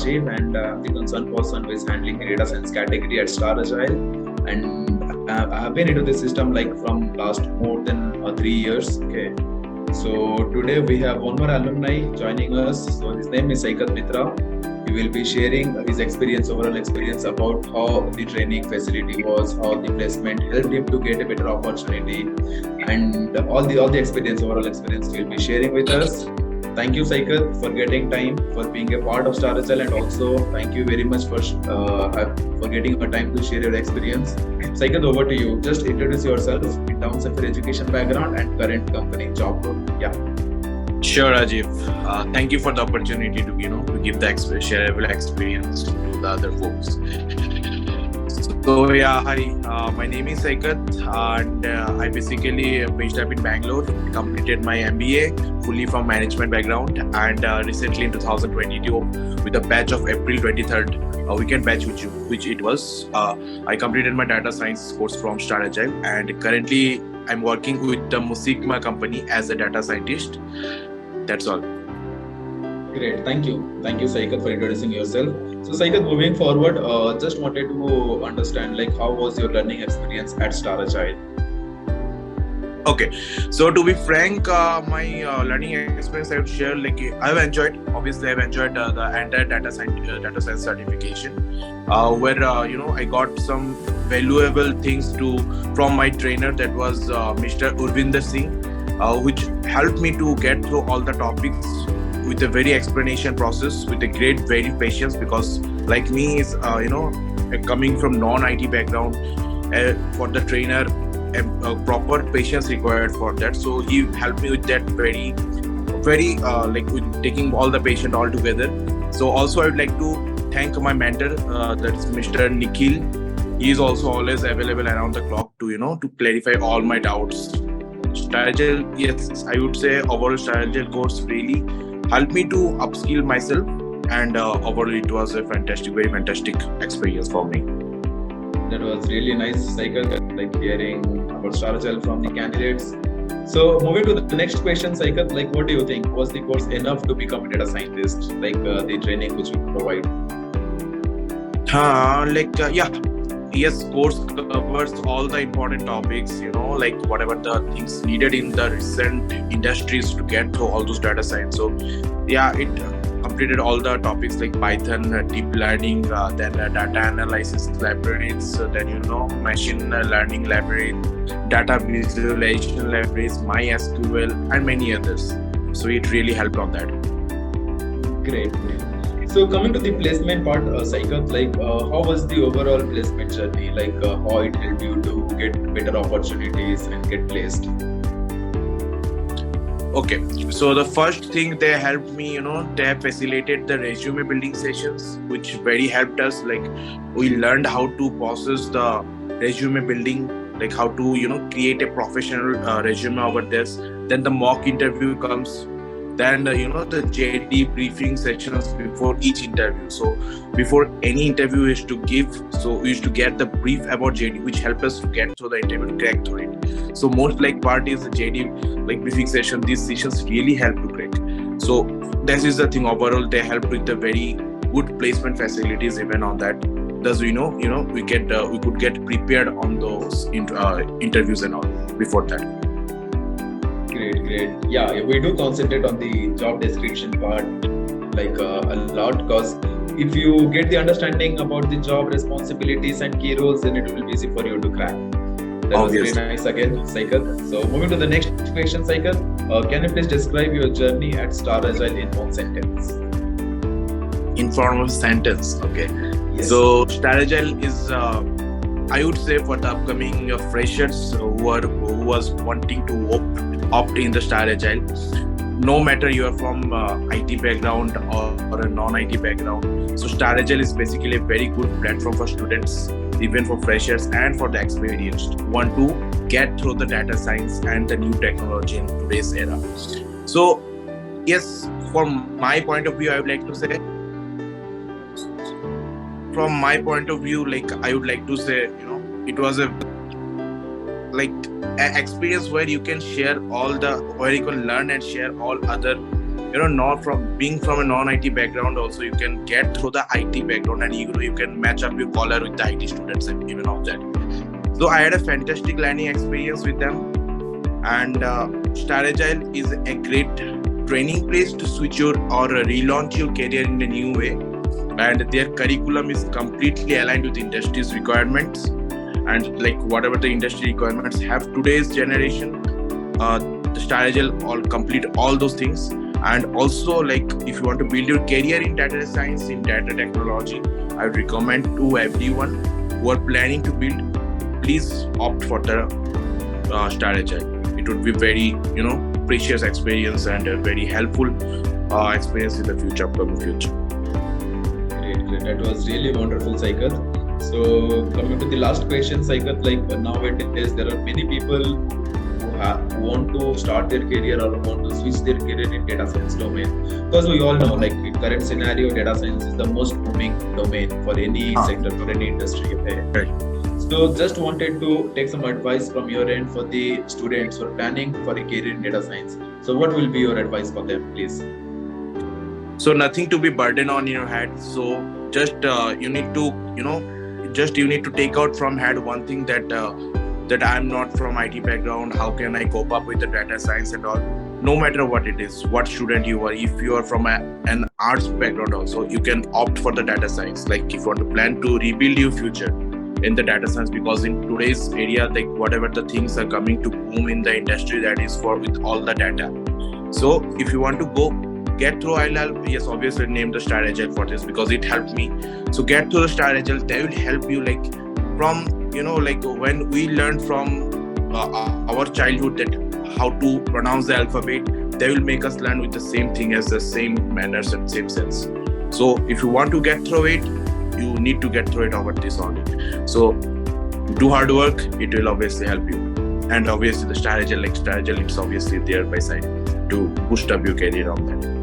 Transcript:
Rajiv, and I'm the concerned person who is handling the data science category at Star Agile. And I have been into the system like from last more than 3 years. Okay. So today we have one more alumni joining us. So his name is Saikat Mitra. He will be sharing his experience, overall experience about how the training facility was, how the placement helped him to get a better opportunity, and all the experience, overall experience he will be sharing with us. Thank you, Saikat, for getting time, for being a part of Star Agile, and also thank you very much for getting a time to share your experience. Saikat, over to you. Just introduce yourself in terms of your education background and current company job role. Yeah. Sure, Rajiv. Thank you for the opportunity to give the shareable experience to the other folks. So yeah, hi. My name is Saikat, and I basically based up in Bangalore. Completed my MBA fully from management background, and recently in 2022 with a batch of April 23rd, weekend batch which it was. I completed my data science course from Star Agile, and currently I'm working with the Musigma company as a data scientist. That's all. Great. Thank you. Thank you, Saikat, for introducing yourself. So, Saikat, moving forward, just wanted to understand, like, how was your learning experience at Star Agile? Okay. So, to be frank, my learning experience, I would share, like, I've enjoyed the entire data science certification, where, I got some valuable things from my trainer, that was Mr. Urvinder Singh, which helped me to get through all the topics with a very explanation process, with a great very patience, because like me is coming from non-IT background, for the trainer proper patience required for that. So he helped me with that very with taking all the patient all together. So also I would like to thank my mentor, that's Mr. Nikhil. He is also always available around the clock to clarify all my doubts. Star Agile, yes, I would say overall Star Agile course really helped me to upskill myself, and overall it was a very fantastic experience for me. That was really nice, Saikat, like hearing about Star Agile from the candidates. So moving to the next question, Saikat, like what do you think? Was the course enough to become a data scientist? Like the training which you provide? Yes, course covers all the important topics, like whatever the things needed in the recent industries to get through all those data science. So yeah, it completed all the topics like Python, deep learning, then data analysis libraries, then machine learning library, data visualization libraries, MySQL, and many others. So it really helped on that. Great. So coming to the placement part, Saikat, like how was the overall placement journey? Like how it helped you to get better opportunities and get placed? Okay, so the first thing they helped me, they have facilitated the resume building sessions, which very helped us. Like we learned how to process the resume building, like how to create a professional resume over this. Then the mock interview comes. Then the JD briefing sessions before each interview. So before any interview is to give, so we used to get the brief about JD, which help us to get through the interview, crack through it. So most like part is the JD like briefing session. These sessions really help to crack. So this is the thing. Overall, they help with the very good placement facilities even on that. Thus we could get prepared on those interviews and all before that. Great. Yeah, we do concentrate on the job description part like a lot, because if you get the understanding about the job responsibilities and key roles, then it will be easy for you to crack. That was very nice again, Saikat. So moving to the next question, Saikat, can you please describe your journey at Star Agile in one sentence? In form of sentence, okay. Yes. So Star Agile is I would say for the upcoming freshers who was wanting to opt in the Star Agile, no matter you are from IT background or a non-IT background. So Star Agile is basically a very good platform for students, even for freshers and for the experienced who want to get through the data science and the new technology in today's era. So yes, from my point of view, I would like to say, I would like to say, it was a experience where you can share where you can learn and share all other not from being from a non-IT background, also you can get through the IT background, and you can match up your collar with the IT students and even all that. So I had a fantastic learning experience with them, and Star Agile is a great training place to switch your or relaunch your career in a new way, and their curriculum is completely aligned with industry's requirements, and like whatever the industry requirements have today's generation, the Star Agile all complete all those things. And also, like if you want to build your career in data science, in data technology, I would recommend to everyone who are planning to build, please opt for the Star Agile. It would be very precious experience and a very helpful experience in the upcoming future. Great. That was really wonderful, Saikat. So coming to the last question, Saikat, like nowadays there are many people who want to start their career or want to switch their career in data science domain, because we all know, like in current scenario, data science is the most booming domain for any sector, for any industry. Okay? Right. So just wanted to take some advice from your end for the students who are planning for a career in data science. So what will be your advice for them, please? So nothing to be burden on your head. So just you need to take out from head one thing, that I'm not from IT background. How can I cope up with the data science and all? No matter what it is, what student you are, if you are from an arts background also, you can opt for the data science. Like if you want to plan to rebuild your future in the data science, because in today's area, like whatever the things are coming to boom in the industry, that is for with all the data. So if you want to go get through, I'll yes obviously name the Star Agile for this because it helped me. So get through the Star Agile, they will help you, like from like when we learned from our childhood that how to pronounce the alphabet, they will make us learn with the same thing as the same manners and same sense. So if you want to get through it, you need to get through it over this only. So do hard work, it will obviously help you. And obviously the Star Agile, it's obviously there by side to boost up your career on that.